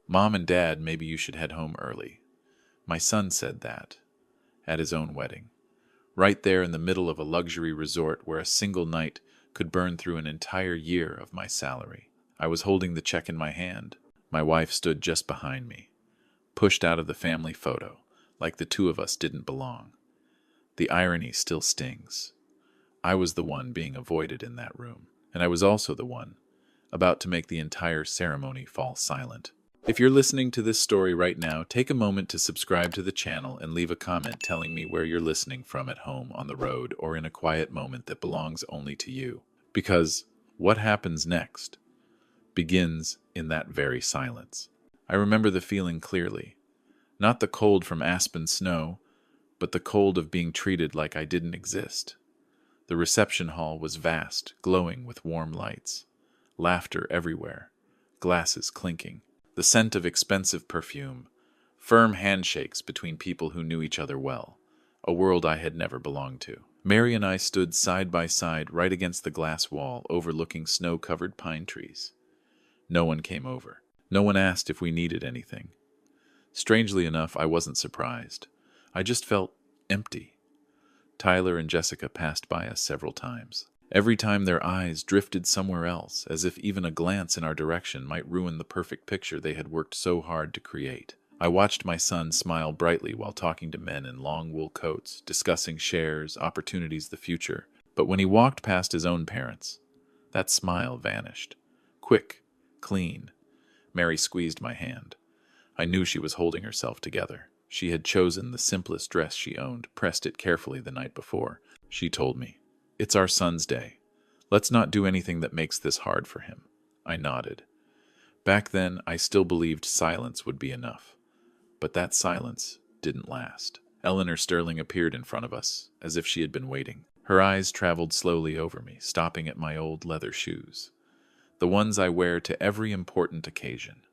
"Mom and Dad, maybe you should head home early." My son said that at his own wedding, right there in the middle of a luxury resort where a single night could burn through an entire year of my salary. I was holding the check in my hand. My wife stood just behind me, pushed out of the family photo, like the two of us didn't belong. The irony still stings. I was the one being avoided in that room, and I was also the one about to make the entire ceremony fall silent. If you're listening to this story right now, take a moment to subscribe to the channel and leave a comment telling me where you're listening from, at home, on the road, or in a quiet moment that belongs only to you. Because what happens next begins in that very silence. I remember the feeling clearly. Not the cold from aspen snow, but the cold of being treated like I didn't exist. The reception hall was vast, glowing with warm lights. Laughter everywhere, glasses clinking, the scent of expensive perfume, firm handshakes between people who knew each other well, a world I had never belonged to. Mary and I stood side by side right against the glass wall overlooking snow-covered pine trees. No one came over. No one asked if we needed anything. Strangely enough, I wasn't surprised. I just felt empty. Tyler and Jessica passed by us several times. Every time their eyes drifted somewhere else, as if even a glance in our direction might ruin the perfect picture they had worked so hard to create. I watched my son smile brightly while talking to men in long wool coats, discussing shares, opportunities, the future. But when he walked past his own parents, that smile vanished. Quick, clean. Mary squeezed my hand. I knew she was holding herself together. She had chosen the simplest dress she owned, pressed it carefully the night before. She told me, "It's our son's day. Let's not do anything that makes this hard for him." I nodded. Back then, I still believed silence would be enough. But that silence didn't last. Eleanor Sterling appeared in front of us, as if she had been waiting. Her eyes traveled slowly over me, stopping at my old leather shoes, the ones I wear to every important occasion.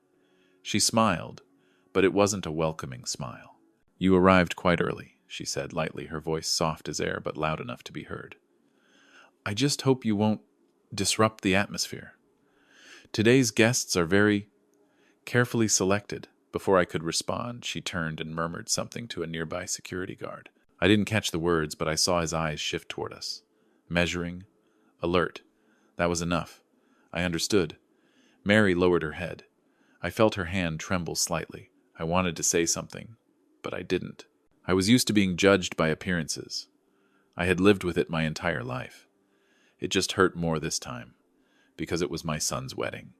She smiled, but it wasn't a welcoming smile. "You arrived quite early," she said lightly, her voice soft as air but loud enough to be heard. "I just hope you won't disrupt the atmosphere. Today's guests are very carefully selected." Before I could respond, she turned and murmured something to a nearby security guard. I didn't catch the words, but I saw his eyes shift toward us. Measuring, alert. That was enough. I understood. Mary lowered her head. I felt her hand tremble slightly. I wanted to say something, but I didn't. I was used to being judged by appearances. I had lived with it my entire life. It just hurt more this time, because it was my son's wedding.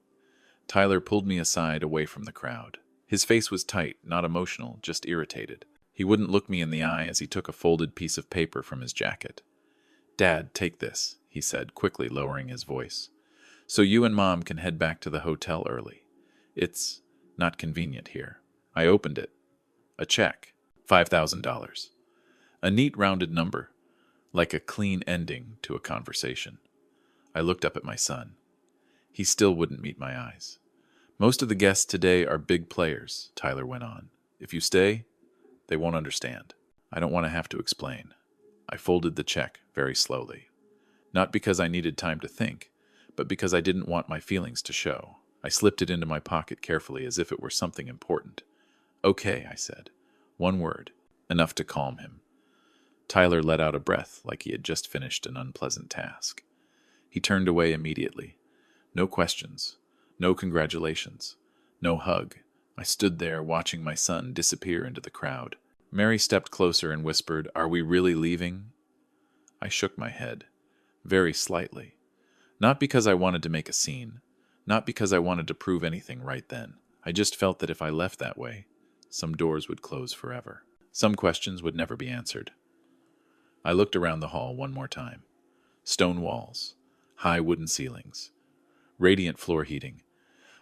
Tyler pulled me aside, away from the crowd. His face was tight, not emotional, just irritated. He wouldn't look me in the eye as he took a folded piece of paper from his jacket. "Dad, take this," he said, quickly lowering his voice. "So you and Mom can head back to the hotel early. It's not convenient here." I opened it. A check. $5,000. A neat rounded number, like a clean ending to a conversation. I looked up at my son. He still wouldn't meet my eyes. "Most of the guests today are big players," Tyler went on. "If you stay, they won't understand. I don't want to have to explain." I folded the check very slowly. Not because I needed time to think, but because I didn't want my feelings to show. I slipped it into my pocket carefully, as if it were something important. "Okay," I said. One word, enough to calm him. Tyler let out a breath like he had just finished an unpleasant task. He turned away immediately. No questions. No congratulations. No hug. I stood there watching my son disappear into the crowd. Mary stepped closer and whispered, "Are we really leaving?" I shook my head, very slightly. Not because I wanted to make a scene. Not because I wanted to prove anything right then. I just felt that if I left that way, some doors would close forever. Some questions would never be answered. I looked around the hall one more time. Stone walls, high wooden ceilings, radiant floor heating.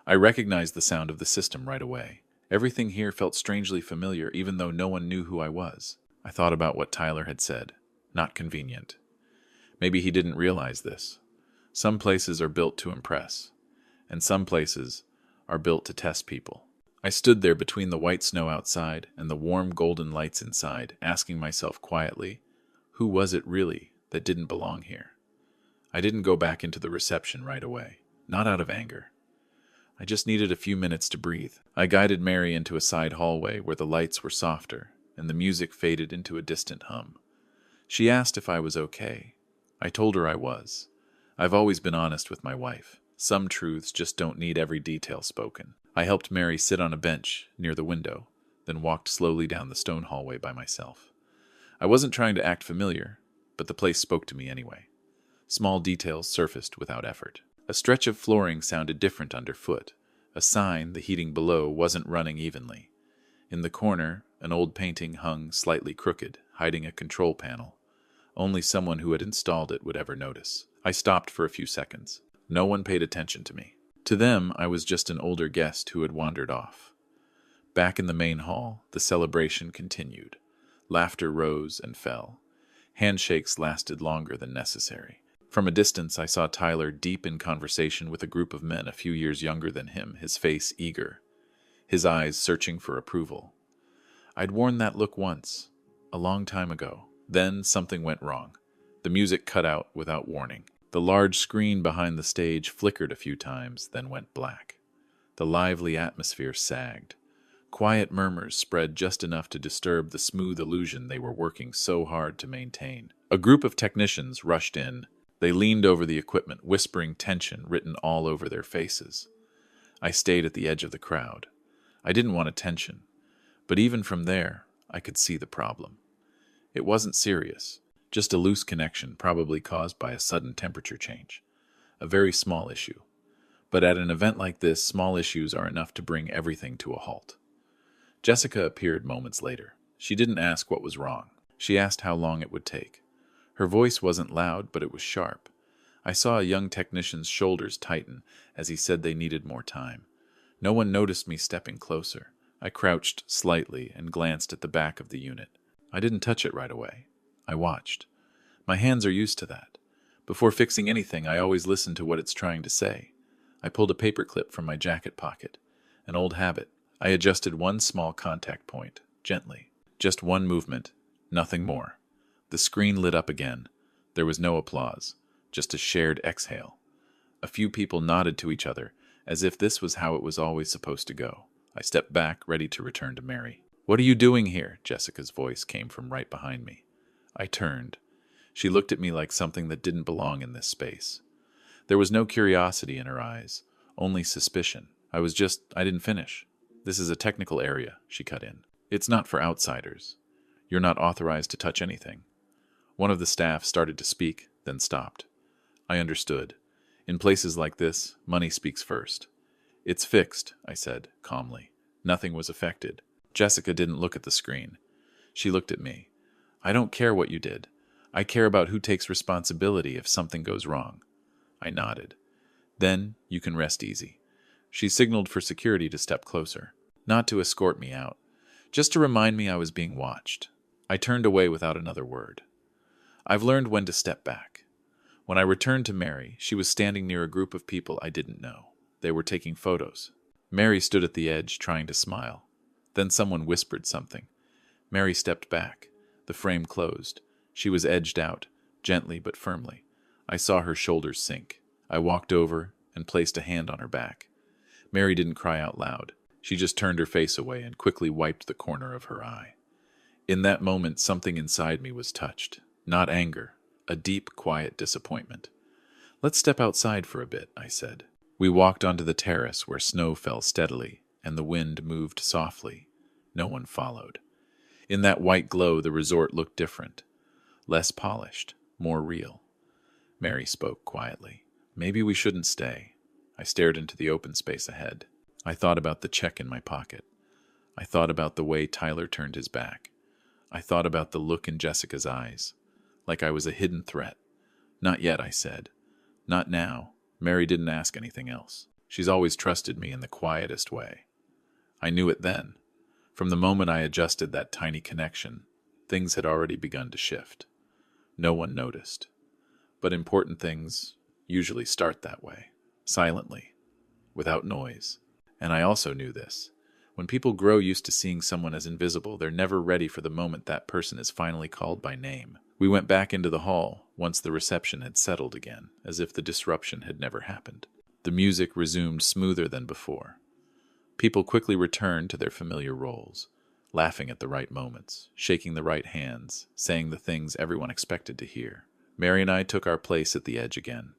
I recognized the sound of the system right away. Everything here felt strangely familiar, even though no one knew who I was. I thought about what Tyler had said. Not convenient. Maybe he didn't realize this. Some places are built to impress, and some places are built to test people. I stood there between the white snow outside and the warm golden lights inside, asking myself quietly, who was it really that didn't belong here? I didn't go back into the reception right away. Not out of anger. I just needed a few minutes to breathe. I guided Mary into a side hallway where the lights were softer and the music faded into a distant hum. She asked if I was okay. I told her I was. I've always been honest with my wife. Some truths just don't need every detail spoken. I helped Mary sit on a bench near the window, then walked slowly down the stone hallway by myself. I wasn't trying to act familiar, but the place spoke to me anyway. Small details surfaced without effort. A stretch of flooring sounded different underfoot. A sign the heating below wasn't running evenly. In the corner, an old painting hung slightly crooked, hiding a control panel. Only someone who had installed it would ever notice. I stopped for a few seconds. No one paid attention to me. To them, I was just an older guest who had wandered off. Back in the main hall, the celebration continued. Laughter rose and fell. Handshakes lasted longer than necessary. From a distance, I saw Tyler deep in conversation with a group of men a few years younger than him, his face eager, his eyes searching for approval. I'd worn that look once, a long time ago. Then something went wrong. The music cut out without warning. The large screen behind the stage flickered a few times, then went black. The lively atmosphere sagged. Quiet murmurs spread just enough to disturb the smooth illusion they were working so hard to maintain. A group of technicians rushed in. They leaned over the equipment, whispering tension written all over their faces. I stayed at the edge of the crowd. I didn't want attention, but even from there, I could see the problem. It wasn't serious, just a loose connection probably caused by a sudden temperature change. A very small issue. But at an event like this, small issues are enough to bring everything to a halt. Jessica appeared moments later. She didn't ask what was wrong. She asked how long it would take. Her voice wasn't loud, but it was sharp. I saw a young technician's shoulders tighten as he said they needed more time. No one noticed me stepping closer. I crouched slightly and glanced at the back of the unit. I didn't touch it right away. I watched. My hands are used to that. Before fixing anything, I always listen to what it's trying to say. I pulled a paperclip from my jacket pocket. An old habit. I adjusted one small contact point, gently. Just one movement, nothing more. The screen lit up again. There was no applause, just a shared exhale. A few people nodded to each other, as if this was how it was always supposed to go. I stepped back, ready to return to Mary. "What are you doing here?" Jessica's voice came from right behind me. I turned. She looked at me like something that didn't belong in this space. There was no curiosity in her eyes, only suspicion. I didn't finish. "This is a technical area," she cut in. "It's not for outsiders. You're not authorized to touch anything." One of the staff started to speak, then stopped. I understood. In places like this, money speaks first. "It's fixed," I said, calmly. Nothing was affected. Jessica didn't look at the screen. She looked at me. "I don't care what you did. I care about who takes responsibility if something goes wrong." I nodded. "Then you can rest easy." She signaled for security to step closer. Not to escort me out, just to remind me I was being watched. I turned away without another word. I've learned when to step back. When I returned to Mary, she was standing near a group of people I didn't know. They were taking photos. Mary stood at the edge, trying to smile. Then someone whispered something. Mary stepped back. The frame closed. She was edged out, gently but firmly. I saw her shoulders sink. I walked over and placed a hand on her back. Mary didn't cry out loud. She just turned her face away and quickly wiped the corner of her eye. In that moment, something inside me was touched. Not anger, a deep, quiet disappointment. "Let's step outside for a bit," I said. We walked onto the terrace where snow fell steadily and the wind moved softly. No one followed. In that white glow, the resort looked different. Less polished, more real. Mary spoke quietly. "Maybe we shouldn't stay." I stared into the open space ahead. I thought about the check in my pocket. I thought about the way Tyler turned his back. I thought about the look in Jessica's eyes, like I was a hidden threat. "Not yet," I said. "Not now." Mary didn't ask anything else. She's always trusted me in the quietest way. I knew it then. From the moment I adjusted that tiny connection, things had already begun to shift. No one noticed. But important things usually start that way, silently, without noise. And I also knew this. When people grow used to seeing someone as invisible, they're never ready for the moment that person is finally called by name. We went back into the hall once the reception had settled again, as if the disruption had never happened. The music resumed smoother than before. People quickly returned to their familiar roles, laughing at the right moments, shaking the right hands, saying the things everyone expected to hear. Mary and I took our place at the edge again,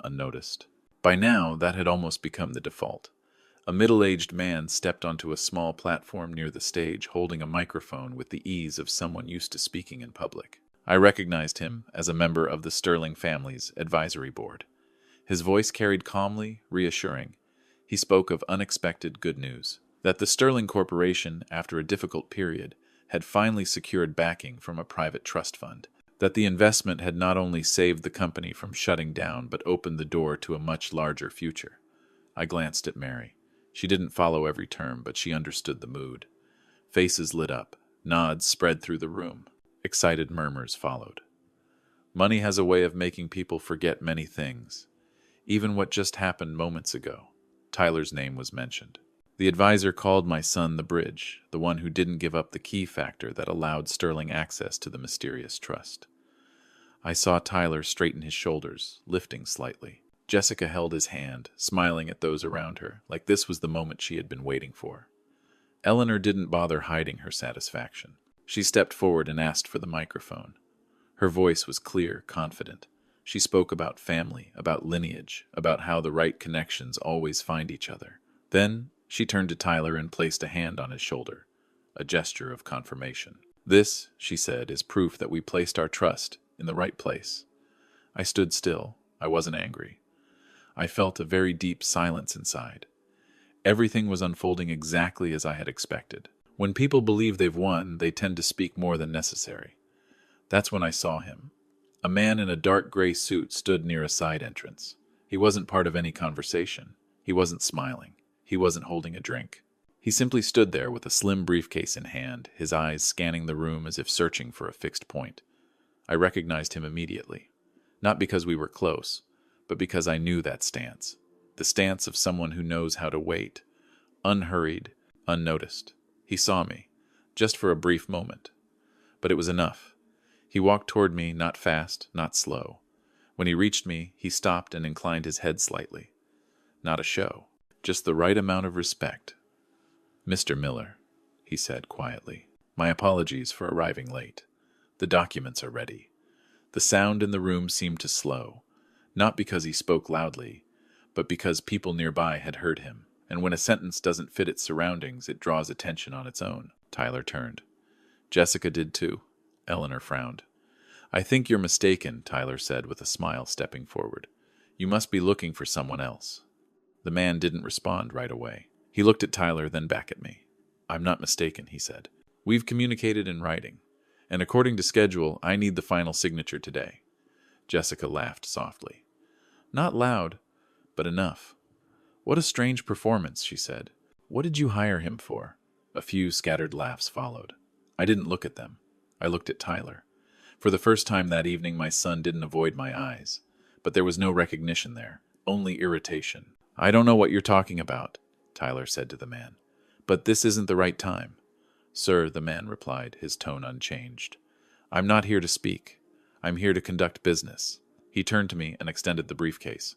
unnoticed. By now, that had almost become the default. A middle-aged man stepped onto a small platform near the stage, holding a microphone with the ease of someone used to speaking in public. I recognized him as a member of the Sterling family's advisory board. His voice carried calmly, reassuring. He spoke of unexpected good news, that the Sterling Corporation, after a difficult period, had finally secured backing from a private trust fund, that the investment had not only saved the company from shutting down but opened the door to a much larger future. I glanced at Mary. She didn't follow every term, but she understood the mood. Faces lit up. Nods spread through the room. Excited murmurs followed. Money has a way of making people forget many things, even what just happened moments ago. Tyler's name was mentioned. The advisor called my son the bridge, the one who didn't give up the key factor that allowed Sterling access to the mysterious trust. I saw Tyler straighten his shoulders, lifting slightly. Jessica held his hand, smiling at those around her, like this was the moment she had been waiting for. Eleanor didn't bother hiding her satisfaction. She stepped forward and asked for the microphone. Her voice was clear, confident. She spoke about family, about lineage, about how the right connections always find each other. Then she turned to Tyler and placed a hand on his shoulder, a gesture of confirmation. "This," she said, "is proof that we placed our trust in the right place." I stood still. I wasn't angry. I felt a very deep silence inside. Everything was unfolding exactly as I had expected. When people believe they've won, they tend to speak more than necessary. That's when I saw him. A man in a dark gray suit stood near a side entrance. He wasn't part of any conversation. He wasn't smiling. He wasn't holding a drink. He simply stood there with a slim briefcase in hand, his eyes scanning the room as if searching for a fixed point. I recognized him immediately. Not because we were close, but because I knew that stance. The stance of someone who knows how to wait. Unhurried, unnoticed. He saw me, just for a brief moment. But it was enough. He walked toward me, not fast, not slow. When he reached me, he stopped and inclined his head slightly. Not a show, just the right amount of respect. "Mr. Miller," he said quietly, "my apologies for arriving late. The documents are ready." The sound in the room seemed to slow, not because he spoke loudly, but because people nearby had heard him, and when a sentence doesn't fit its surroundings, it draws attention on its own. Tyler turned. Jessica did too. Eleanor frowned. "I think you're mistaken," Tyler said with a smile, stepping forward. "You must be looking for someone else." The man didn't respond right away. He looked at Tyler, then back at me. "I'm not mistaken," he said. "We've communicated in writing, and according to schedule, I need the final signature today." Jessica laughed softly. Not loud, but enough. "What a strange performance," she said. "What did you hire him for?" A few scattered laughs followed. I didn't look at them. I looked at Tyler. For the first time that evening, my son didn't avoid my eyes. But there was no recognition there, only irritation. "I don't know what you're talking about," Tyler said to the man. "But this isn't the right time." "Sir," the man replied, his tone unchanged. "I'm not here to speak. I'm here to conduct business." He turned to me and extended the briefcase.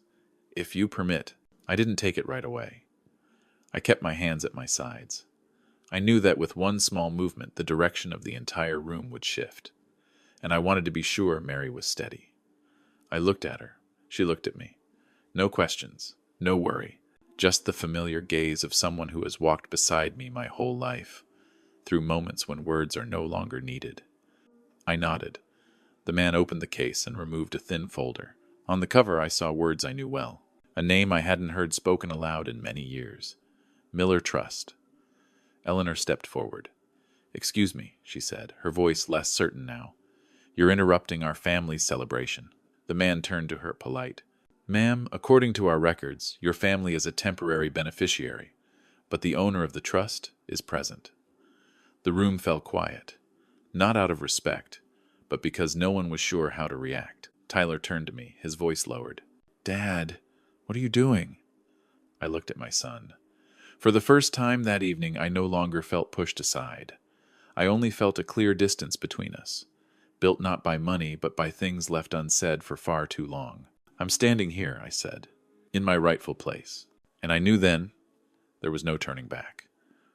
"If you permit." I didn't take it right away. I kept my hands at my sides. I knew that with one small movement, the direction of the entire room would shift. And I wanted to be sure Mary was steady. I looked at her. She looked at me. No questions, no worry, just the familiar gaze of someone who has walked beside me my whole life, through moments when words are no longer needed. I nodded. The man opened the case and removed a thin folder. On the cover I saw words I knew well, a name I hadn't heard spoken aloud in many years. Miller Trust. Eleanor stepped forward. "Excuse me," she said, her voice less certain now. "You're interrupting our family's celebration." The man turned to her, polite. "Ma'am, according to our records, your family is a temporary beneficiary, but the owner of the trust is present." The room fell quiet, not out of respect, but because no one was sure how to react. Tyler turned to me, his voice lowered. "Dad, what are you doing?" I looked at my son. For the first time that evening, I no longer felt pushed aside. I only felt a clear distance between us, built not by money, but by things left unsaid for far too long. "I'm standing here," I said. in my rightful place. And I knew then there was no turning back.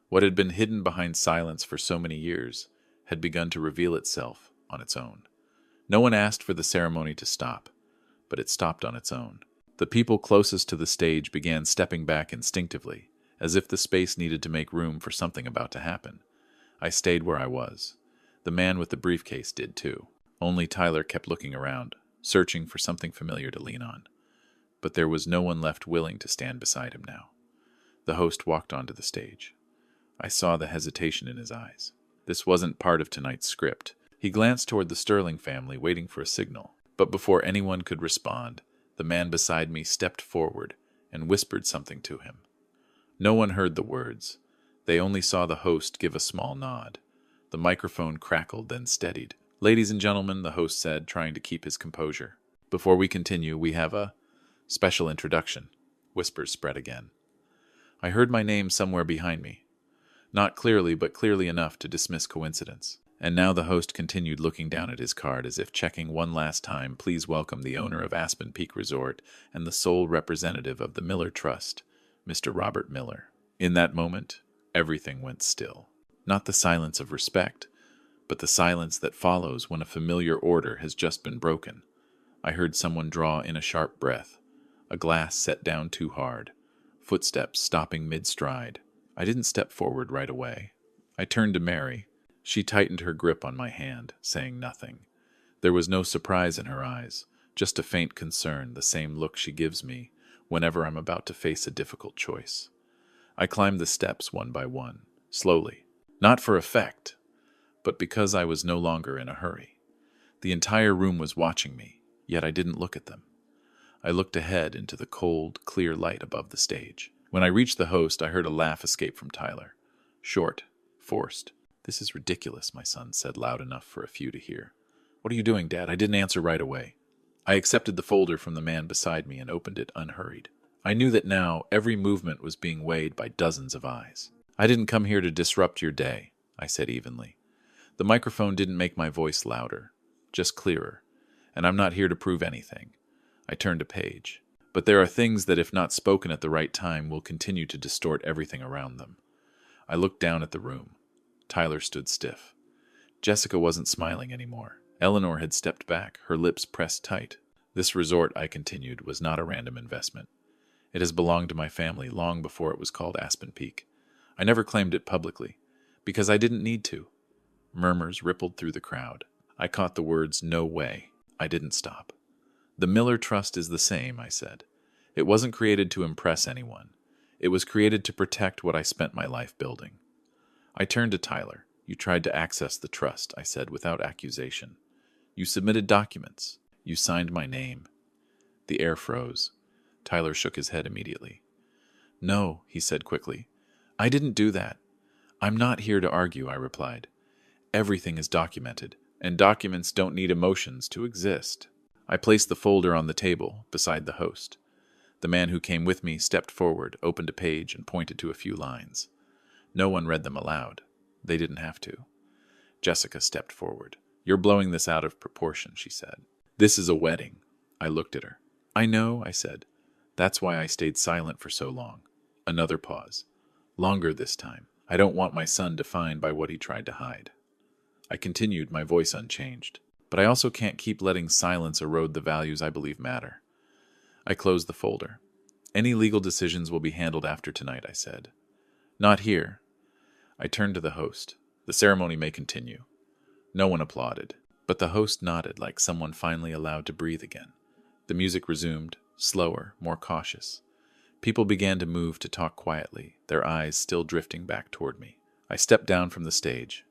What had been hidden behind silence for so many years had begun to reveal itself on its own. No one asked for the ceremony to stop, but it stopped on its own. The people closest to the stage began stepping back instinctively, as if the space needed to make room for something about to happen. I stayed where I was. The man with the briefcase did too. Only Tyler kept looking around, searching for something familiar to lean on. But there was no one left willing to stand beside him now. The host walked onto the stage. I saw the hesitation in his eyes. This wasn't part of tonight's script. He glanced toward the Sterling family, waiting for a signal. But before anyone could respond, the man beside me stepped forward and whispered something to him. No one heard the words. They only saw the host give a small nod. The microphone crackled, then steadied. "Ladies and gentlemen," the host said, trying to keep his composure. "Before we continue, we have a special introduction." Whispers spread again. I heard my name somewhere behind me. Not clearly, but clearly enough to dismiss coincidence. And now the host continued, looking down at his card as if checking one last time. "Please welcome the owner of Aspen Peak Resort and the sole representative of the Miller Trust, Mr. Robert Miller." In that moment, everything went still. Not the silence of respect, but the silence that follows when a familiar order has just been broken. I heard someone draw in a sharp breath, a glass set down too hard, footsteps stopping mid-stride. I didn't step forward right away. I turned to Mary. She tightened her grip on my hand, saying nothing. There was no surprise in her eyes, just a faint concern, the same look she gives me whenever I'm about to face a difficult choice. I climbed the steps one by one, slowly, not for effect, but because I was no longer in a hurry. The entire room was watching me, yet I didn't look at them. I looked ahead into the cold, clear light above the stage. When I reached the host, I heard a laugh escape from Tyler. Short, forced. "This is ridiculous," my son said, loud enough for a few to hear. "What are you doing, Dad?" I didn't answer right away. I accepted the folder from the man beside me and opened it unhurried. I knew that now every movement was being weighed by dozens of eyes. "I didn't come here to disrupt your day," I said evenly. The microphone didn't make my voice louder, just clearer, and I'm not here to prove anything. I turned a page. But there are things that, if not spoken at the right time, will continue to distort everything around them. I looked down at the room. Tyler stood stiff. Jessica wasn't smiling anymore. Eleanor had stepped back, her lips pressed tight. "This resort," I continued, "was not a random investment. It has belonged to my family long before it was called Aspen Peak. I never claimed it publicly, because I didn't need to." Murmurs rippled through the crowd. I caught the words, "No way." I didn't stop. "The Miller Trust is the same," I said. "It wasn't created to impress anyone. It was created to protect what I spent my life building." I turned to Tyler. "You tried to access the trust," I said without accusation. "You submitted documents. You signed my name." The air froze. Tyler shook his head immediately. "No," he said quickly. "I didn't do that." "I'm not here to argue," I replied. "Everything is documented, and documents don't need emotions to exist." I placed the folder on the table beside the host. The man who came with me stepped forward, opened a page, and pointed to a few lines. No one read them aloud. They didn't have to. Jessica stepped forward. "You're blowing this out of proportion," she said. "This is a wedding." I looked at her. "I know," I said. "That's why I stayed silent for so long." Another pause. Longer this time. "I don't want my son defined by what he tried to hide." I continued, my voice unchanged. "But I also can't keep letting silence erode the values I believe matter." I closed the folder. "Any legal decisions will be handled after tonight," I said. "Not here." I turned to the host. "The ceremony may continue." No one applauded, but the host nodded like someone finally allowed to breathe again. The music resumed, slower, more cautious. People began to move to talk quietly, their eyes still drifting back toward me. I stepped down from the stage.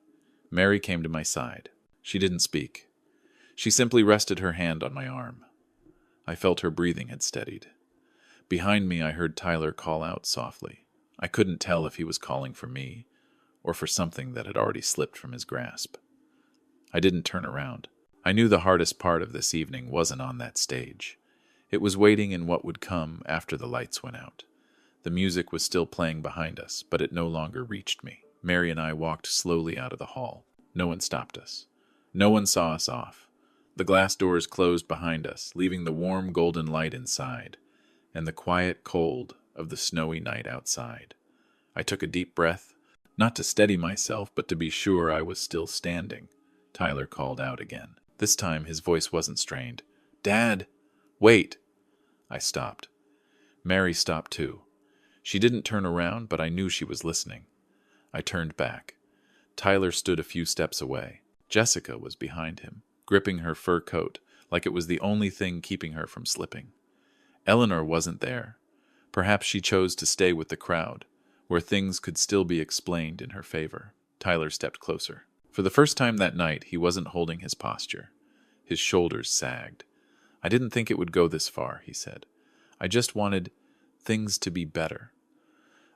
Mary came to my side. She didn't speak. She simply rested her hand on my arm. I felt her breathing had steadied. Behind me, I heard Tyler call out softly. I couldn't tell if he was calling for me or for something that had already slipped from his grasp. I didn't turn around. I knew the hardest part of this evening wasn't on that stage. It was waiting in what would come after the lights went out. The music was still playing behind us, but it no longer reached me. Mary and I walked slowly out of the hall. No one stopped us. No one saw us off. The glass doors closed behind us, leaving the warm golden light inside, and the quiet cold of the snowy night outside. I took a deep breath, not to steady myself, but to be sure I was still standing. Tyler called out again. This time his voice wasn't strained. "Dad, wait!" I stopped. Mary stopped too. She didn't turn around, but I knew she was listening. I turned back. Tyler stood a few steps away. Jessica was behind him, gripping her fur coat, like it was the only thing keeping her from slipping. Eleanor wasn't there. Perhaps she chose to stay with the crowd, where things could still be explained in her favor. Tyler stepped closer. For the first time that night, he wasn't holding his posture. His shoulders sagged. "I didn't think it would go this far," he said. "I just wanted things to be better."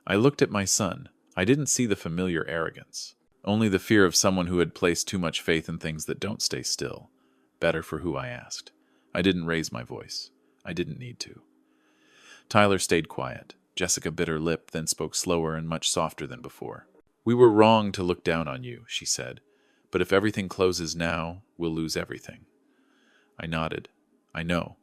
I looked at my son. I didn't see the familiar arrogance, only the fear of someone who had placed too much faith in things that don't stay still. Better for who, I asked. I didn't raise my voice. I didn't need to. Tyler stayed quiet. Jessica bit her lip, then spoke slower and much softer than before. "We were wrong to look down on you," she said. "But if everything closes now, we'll lose everything." I nodded. "I know.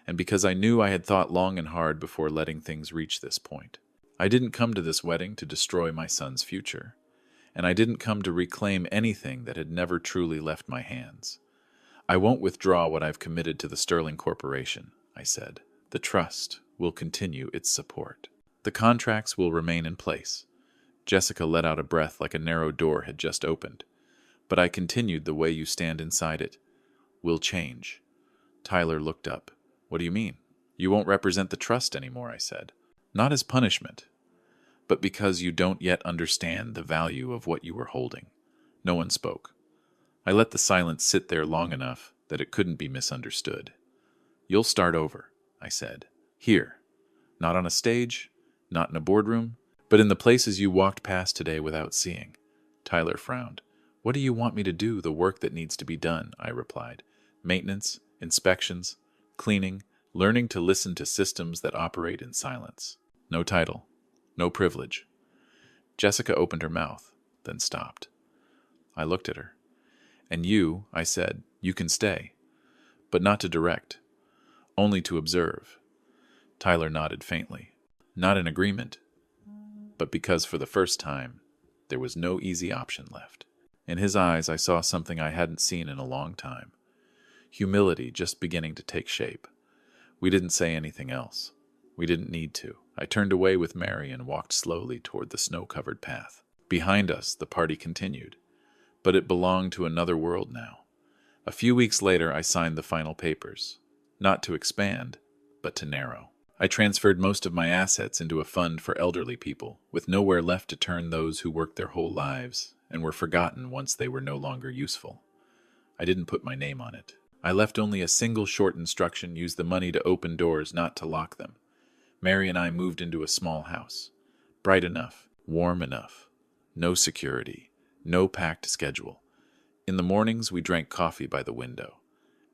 And because I knew I had thought long and hard before letting things reach this point. I didn't come to this wedding to destroy my son's future. And I didn't come to reclaim anything that had never truly left my hands. I won't withdraw what I've committed to the Sterling Corporation," I said. "The trust will continue its support. The contracts will remain in place." Jessica let out a breath like a narrow door had just opened. "But I continued the way you stand inside it. We'll change." Tyler looked up. "What do you mean?" "You won't represent the trust anymore," I said. "Not as punishment, but because you don't yet understand the value of what you were holding." No one spoke. I let the silence sit there long enough that it couldn't be misunderstood. "You'll start over," I said. "Here. Not on a stage, not in a boardroom, but in the places you walked past today without seeing." Tyler frowned. "What do you want me to do? The work that needs to be done," I replied. "Maintenance, inspections, cleaning, learning to listen to systems that operate in silence. No title, no privilege." Jessica opened her mouth, then stopped. I looked at her. "And you," I said, "you can stay, but not to direct, only to observe." Tyler nodded faintly, not in agreement, but because for the first time there was no easy option left. In his eyes I saw something I hadn't seen in a long time. Humility just beginning to take shape. We didn't say anything else. We didn't need to. I turned away with Mary and walked slowly toward the snow-covered path. Behind us, the party continued, but it belonged to another world now. A few weeks later, I signed the final papers, not to expand, but to narrow. I transferred most of my assets into a fund for elderly people, with nowhere left to turn those who worked their whole lives and were forgotten once they were no longer useful. I didn't put my name on it. I left only a single short instruction: use the money to open doors, not to lock them. Mary and I moved into a small house. Bright enough, warm enough. No security, no packed schedule. In the mornings, we drank coffee by the window.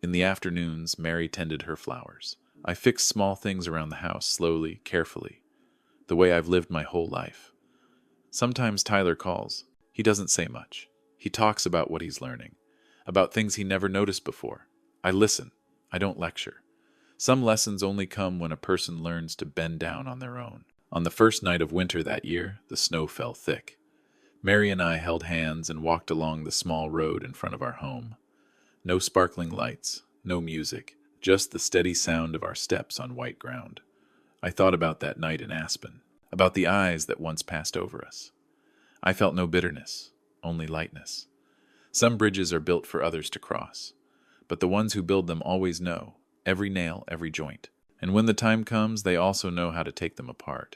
In the afternoons, Mary tended her flowers. I fixed small things around the house, slowly, carefully, the way I've lived my whole life. Sometimes Tyler calls. He doesn't say much. He talks about what he's learning, about things he never noticed before. I listen. I don't lecture. Some lessons only come when a person learns to bend down on their own. On the first night of winter that year, the snow fell thick. Mary and I held hands and walked along the small road in front of our home. No sparkling lights, no music, just the steady sound of our steps on white ground. I thought about that night in Aspen, about the eyes that once passed over us. I felt no bitterness, only lightness. Some bridges are built for others to cross, but the ones who build them always know, every nail, every joint. And when the time comes, they also know how to take them apart.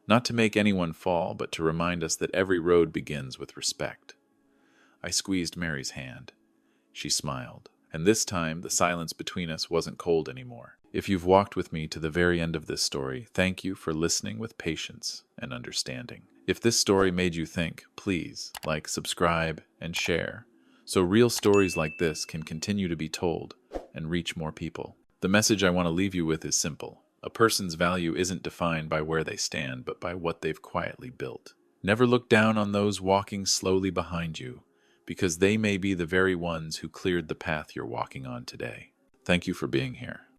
Not to make anyone fall, but to remind us that every road begins with respect. I squeezed Mary's hand. She smiled, and this time the silence between us wasn't cold anymore. If you've walked with me to the very end of this story, thank you for listening with patience and understanding. If this story made you think, please like, subscribe, and share, so real stories like this can continue to be told and reach more people. The message I want to leave you with is simple. A person's value isn't defined by where they stand, but by what they've quietly built. Never look down on those walking slowly behind you, because they may be the very ones who cleared the path you're walking on today. Thank you for being here.